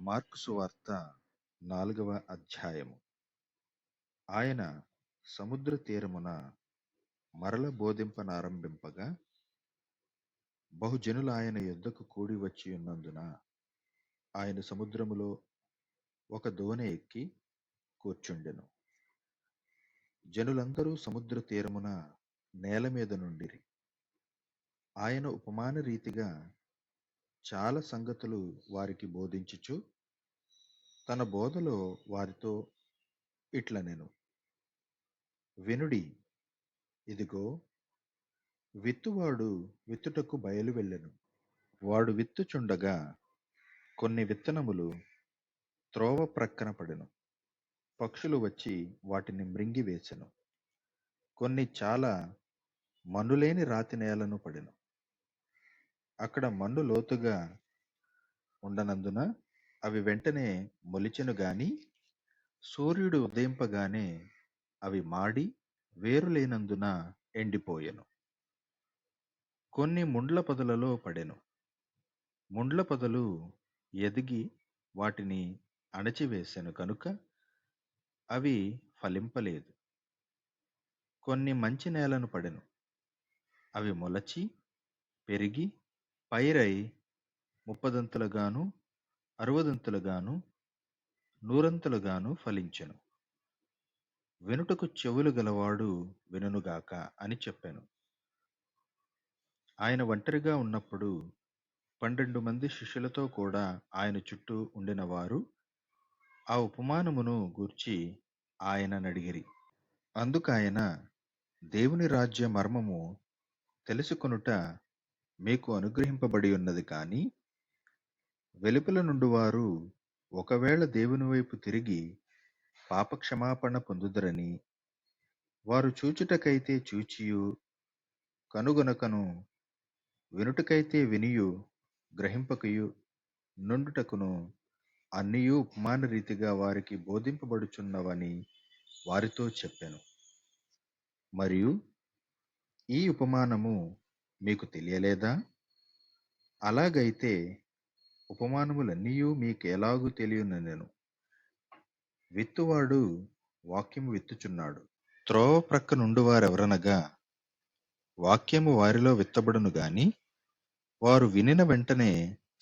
Mark సువార్త 4వ అధ్యాయము. ఆయన సముద్ర తీరమున మరల బోధింపనారంభింపగా బహుజనులు ఆయన యొద్దకు కూడి వచ్చియున్నందున ఆయన సముద్రములో ఒక దోణి ఎక్కి కూర్చుండెను. జనులందరూ సముద్ర తీరమున నేల మీద నుండిరి. ఆయన ఉపమాన రీతిగా చాలా సంగతులు వారికి బోధించుచు తన బోధలో వారితో ఇట్లనెను. వినుడి, ఇదిగో, విత్తువాడు విత్తుటకు బయలు వెళ్ళెను. వాడు విత్తుచుండగా కొన్ని విత్తనములు త్రోవ ప్రక్కన పడెను. పక్షులు వచ్చి వాటిని మ్రింగివేసెను. కొన్ని చాలా మన్నులేని రాతి నేలను పడెను. అక్కడ మన్ను లోతుగా ఉండనందున అవి వెంటనే మొలిచెను గాని సూర్యుడు ఉదయింపగానే అవి మాడి వేరు లేనందున ఎండిపోయెను. కొన్ని ముండ్ల పొదలలో పడెను. ముండ్ల పొదలు ఎదిగి వాటిని అణచివేసెను కనుక అవి ఫలింపలేదు. కొన్ని మంచి నేలను పడెను. అవి మొలచి పెరిగి పైరై 30 60 100 ఫలించెను. వినుటకు చెవులు గలవాడు వినుగాక అని చెప్పాను. ఆయన ఒంటరిగా ఉన్నప్పుడు 12 మంది శిష్యులతో కూడా ఆయన చుట్టూ ఉండిన వారు ఆ ఉపమానమును గూర్చి ఆయననడిగిరి. అందుకాయన, దేవుని రాజ్య మర్మము తెలుసుకొనుట మీకు అనుగ్రహింపబడి ఉన్నది కాని వెలుపల నుండి వారు ఒకవేళ దేవుని వైపు తిరిగి పాపక్షమాపణ పొందుదరని, వారు చూచుటకైతే చూచియు కనుగొనకను, వినుటకైతే వినియు గ్రహింపకయు నుండుటకును అన్నియు ఉపమాన రీతిగా వారికి బోధింపబడుచున్నవని వారితో చెప్పెను. మరియు ఈ ఉపమానము మీకు తెలియలేదా? అలాగైతే ఉపమానములన్నీయూ మీకెలాగు తెలియనెను? విత్తువాడు వాక్యము విత్తుచున్నాడు. త్రోవ ప్రక్క నుండి వారెవరనగా వాక్యము వారిలో విత్తబడును గాని వారు వినిన వెంటనే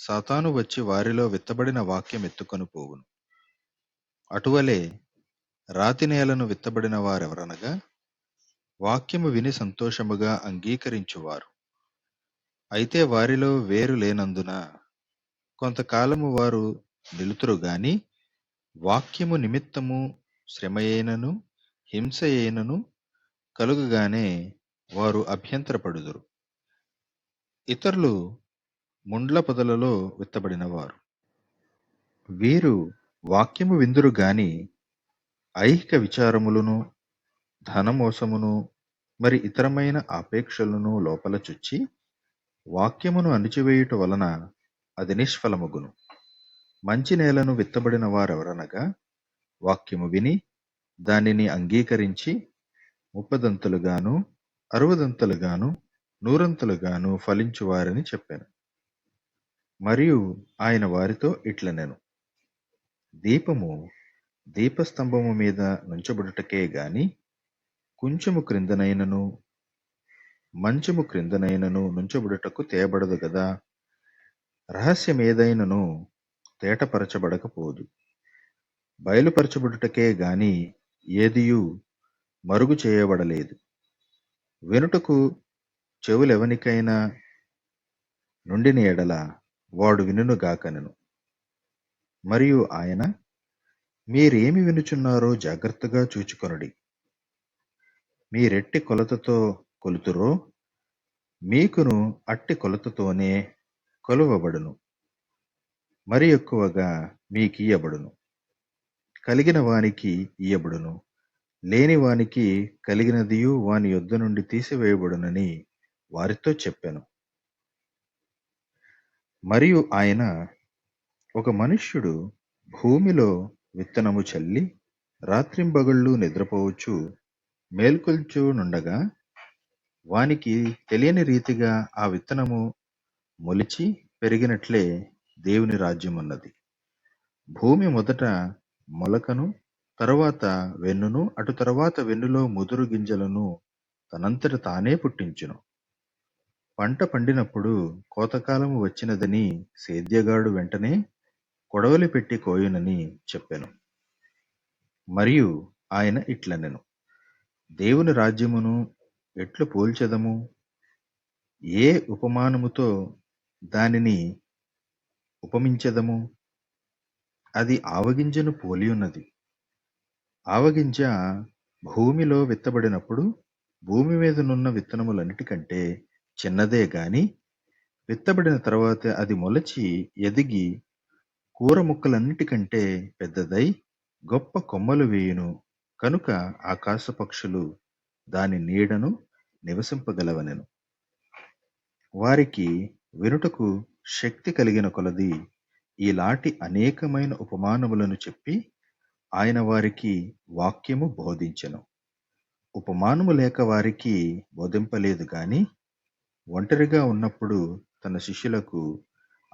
సాతాను వచ్చి వారిలో విత్తబడిన వాక్యం ఎత్తుకొని పోవును. అటువలే రాతి నేలను విత్తబడిన వారెవరనగా వాక్యము విని సంతోషముగా అంగీకరించువారు. అయితే వారిలో వేరు లేనందున కొంతకాలము వారు నిలుతురు గాని వాక్యము నిమిత్తము శ్రమయైనను హింసయైనను కలుగగానే వారు అభ్యంతరపడుదురు. ఇతరులు ముండ్ల పొదలలో విత్తబడిన వారు. వీరు వాక్యము విందురు గాని ఐహిక విచారములను ధనమోసమును మరి ఇతరమైన ఆపేక్షలను లోపల చుచ్చి వాక్యమును అణిచివేయుట వలన అది నిష్ఫలమగును. మంచి నేలను విత్తబడిన వారెవరనగా వాక్యము విని దానిని అంగీకరించి 30 60 100 ఫలించువారని చెప్పాను. మరియు ఆయన వారితో ఇట్లనెను. దీపము దీపస్తంభము మీద నుంచబడుటకే గాని కొంచెము క్రిందనైనను మంచము క్రిందనైనను నుంచబడుటకు తేబడదు గదా. రహస్యమేదైనను తేటపరచబడకపోదు. బయలుపరచబడుటకే గాని ఏదియూ మరుగు చేయబడలేదు. వినుటకు చెవులెవనికైనా నుండిన ఎడల వాడు వినుగాకనెను. మరియు ఆయన, మీరేమి వినుచున్నారో జాగ్రత్తగా చూచుకొనుడి. మీరెట్టి కొలతతో కొలుతురో మీకును అట్టి కొలతతోనే కొలువబడును, మరి ఎక్కువగా మీకియ్యబడును. కలిగిన వానికి ఇయ్యబడును, లేని వానికి కలిగినదియు వాని యొద్ద నుండి తీసివేయబడునని వారితో చెప్పెను. మరియు ఆయన, ఒక మనుష్యుడు భూమిలో విత్తనము చల్లి రాత్రింబగళ్ళు నిద్రపోవచ్చు మేల్కొల్చునుండగా వానికి తెలియని రీతిగా ఆ విత్తనము మొలిచి పెరిగినట్లే దేవుని రాజ్యమున్నది. భూమి మొదట మొలకను, తరువాత వెన్నును, అటు తరువాత వెన్నులో ముదురు గింజలను తనంతట తానే పుట్టించును. పంట పండినప్పుడు కోతకాలము వచ్చినదని సేద్యగాడు వెంటనే కొడవలి పెట్టి కోయునని చెప్పెను. మరియు ఆయన ఇట్లనెను, దేవుని రాజ్యమును ఎట్లు పోల్చెదము? ఏ ఉపమానముతో దానిని ఉపమించెదము? అది ఆవగింజను పోలియున్నది. ఆవగింజ భూమిలో విత్తబడినప్పుడు భూమి మీదనున్న విత్తనములన్నిటికంటే చిన్నదే గాని విత్తబడిన తర్వాత అది మొలచి ఎదిగి కూర ముక్కలన్నిటికంటే పెద్దదై గొప్ప కొమ్మలు వేయును. కనుక ఆకాశ పక్షులు దాని నీడను నివసింపగలవనెను. వారికి వినుటకు శక్తి కలిగిన కొలది ఈలాటి అనేకమైన ఉపమానములను చెప్పి ఆయన వారికి వాక్యము బోధించెను. ఉపమానము లేక వారికి బోధింపలేదు గాని ఒంటరిగా ఉన్నప్పుడు తన శిష్యులకు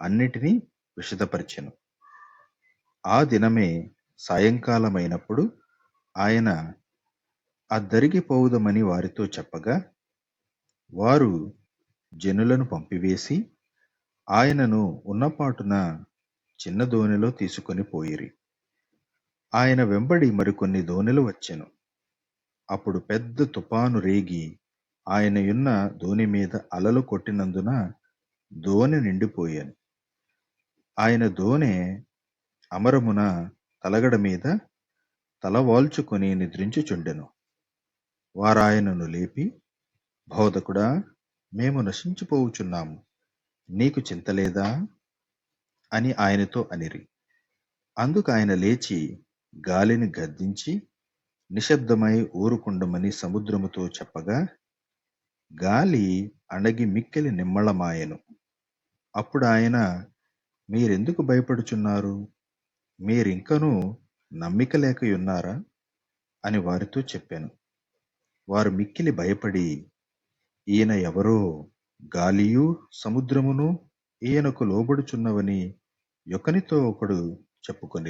అన్నిటినీ విశదపరిచెను. ఆ దినమే సాయంకాలమైనప్పుడు ఆయన అద్దరికి పోవుదమని వారితో చెప్పగా వారు జనులను పంపివేసి ఆయనను ఉన్నపాటున చిన్న దోణిలో తీసుకొని పోయిరి. ఆయన వెంబడి మరికొన్ని దోణిలు వచ్చెను. అప్పుడు పెద్ద తుఫాను రేగి ఆయన యున్న దోణి మీద అలలు కొట్టినందున దోణి నిండిపోయాను. ఆయన దోణె అమరమున తలగడ మీద తలవాల్చుకొని నిద్రించుచుండెను. వారాయనను లేపి, బోధకుడా, మేము నశించిపోవుచున్నాము, నీకు చింతలేదా అని ఆయనతో అనిరి. అందుకు ఆయన లేచి గాలిని గద్దించి నిశ్శబ్దమై ఊరుకుండమని సముద్రముతో చెప్పగా గాలి అణగి మిక్కిలి నిమ్మళమాయెను. అప్పుడు ఆయన, మీరెందుకు భయపడుచున్నారు? మీరింకనూ నమ్మిక లేకయున్నారా అని వారితో చెప్పాను. వారు మిక్కిలి భయపడి, ఈయన ఎవరో, గాలియు సముద్రమును ఈయనకు లోబడుచున్నవని ఒకనితో ఒకడు చెప్పుకొని